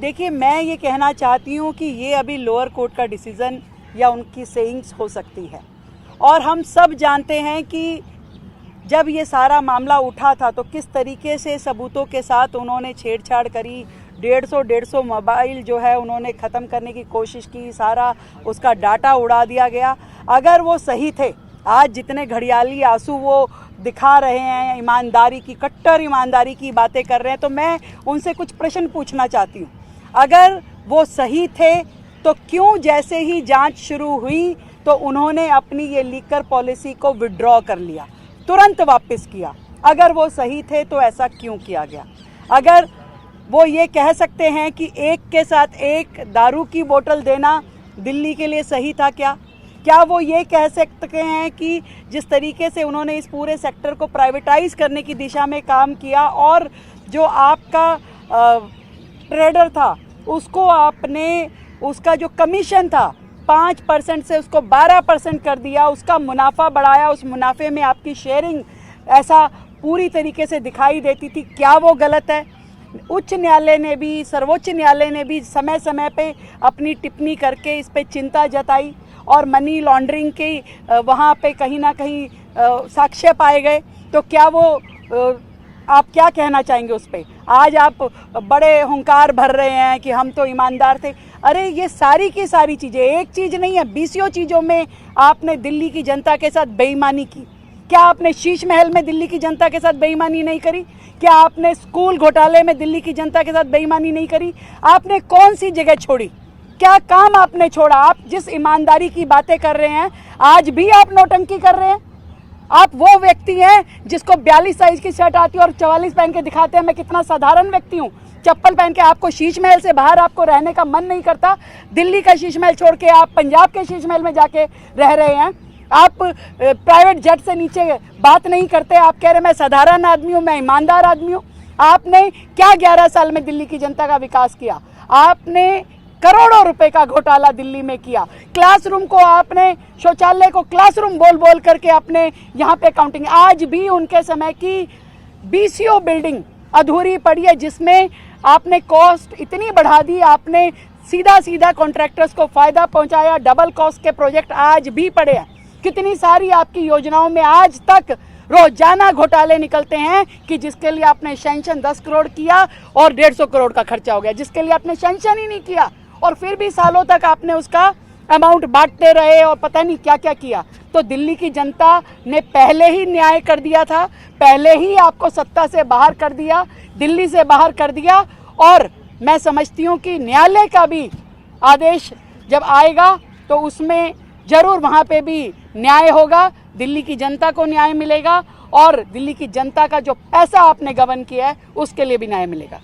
देखिए, मैं ये कहना चाहती हूँ कि ये अभी लोअर कोर्ट का डिसीज़न या उनकी सेइंग्स हो सकती है, और हम सब जानते हैं कि जब ये सारा मामला उठा था तो किस तरीके से सबूतों के साथ उन्होंने छेड़छाड़ करी। 150 मोबाइल जो है उन्होंने ख़त्म करने की कोशिश की, सारा उसका डाटा उड़ा दिया गया। अगर वो सही थे, आज जितने घड़ियाली आंसू वो दिखा रहे हैं, ईमानदारी की, कट्टर ईमानदारी की बातें कर रहे हैं, तो मैं उनसे कुछ प्रश्न पूछना चाहती हूँ। अगर वो सही थे तो क्यों जैसे ही जांच शुरू हुई तो उन्होंने अपनी ये लीकर पॉलिसी को विड्रॉ कर लिया, तुरंत वापस किया? अगर वो सही थे तो ऐसा क्यों किया गया? अगर वो ये कह सकते हैं कि एक के साथ एक दारू की बोतल देना दिल्ली के लिए सही था क्या वो ये कह सकते हैं कि जिस तरीके से उन्होंने इस पूरे सेक्टर को प्राइवेटाइज करने की दिशा में काम किया और जो आपका ट्रेडर था उसको आपने, उसका जो कमीशन था 5% से उसको 12% कर दिया, उसका मुनाफा बढ़ाया, उस मुनाफे में आपकी शेयरिंग ऐसा पूरी तरीके से दिखाई देती थी, क्या वो गलत है? उच्च न्यायालय ने भी, सर्वोच्च न्यायालय ने भी समय समय पे अपनी टिप्पणी करके इस पे चिंता जताई और मनी लॉन्ड्रिंग के वहाँ पे कहीं ना कहीं साक्ष्य पाए गए। तो क्या वो आप क्या कहना चाहेंगे उस पर? आज आप बड़े हुंकार भर रहे हैं कि हम तो ईमानदार थे। अरे ये सारी की सारी चीज़ें, एक चीज़ नहीं है, 20 चीज़ों में आपने दिल्ली की जनता के साथ बेईमानी की। क्या आपने शीश महल में दिल्ली की जनता के साथ बेईमानी नहीं करी? क्या आपने स्कूल घोटाले में दिल्ली की जनता के साथ बेईमानी नहीं करी? आपने कौन सी जगह छोड़ी? क्या काम आपने छोड़ा? आप जिस ईमानदारी की बातें कर रहे हैं, आज भी आप नौटंकी कर रहे हैं। आप वो व्यक्ति हैं जिसको 42 साइज की शर्ट आती है और 44 पहन के दिखाते हैं मैं कितना साधारण व्यक्ति हूँ। चप्पल पहन के आपको शीश महल से बाहर आपको रहने का मन नहीं करता। दिल्ली का शीश महल छोड़ के आप पंजाब के शीश महल में जाके रह रहे हैं। आप प्राइवेट जेट से नीचे बात नहीं करते। आप कह रहे मैं साधारण आदमी हूँ, मैं ईमानदार आदमी हूँ। आपने क्या 11 साल में दिल्ली की जनता का विकास किया? आपने करोड़ों रुपए का घोटाला दिल्ली में किया। क्लासरूम को आपने, शौचालय को क्लासरूम बोल बोल करके आपने यहाँ पे काउंटिंग। आज भी उनके समय की BCO बिल्डिंग अधूरी पड़ी है जिसमें आपने कॉस्ट इतनी बढ़ा दी, आपने सीधा सीधा कॉन्ट्रैक्टर्स को फायदा पहुंचाया। डबल कॉस्ट के प्रोजेक्ट आज भी पड़े हैं। कितनी सारी आपकी योजनाओं में आज तक रोजाना घोटाले निकलते हैं कि जिसके लिए आपने सैंक्शन 10 करोड़ किया और 150 करोड़ का खर्चा हो गया, जिसके लिए आपने सैंक्शन ही नहीं किया और फिर भी सालों तक आपने उसका अमाउंट बांटते रहे और पता नहीं क्या क्या किया। तो दिल्ली की जनता ने पहले ही न्याय कर दिया था, पहले ही आपको सत्ता से बाहर कर दिया, दिल्ली से बाहर कर दिया। और मैं समझती हूँ कि न्यायालय का भी आदेश जब आएगा तो उसमें जरूर वहाँ पे भी न्याय होगा, दिल्ली की जनता को न्याय मिलेगा और दिल्ली की जनता का जो पैसा आपने गबन किया है उसके लिए भी न्याय मिलेगा।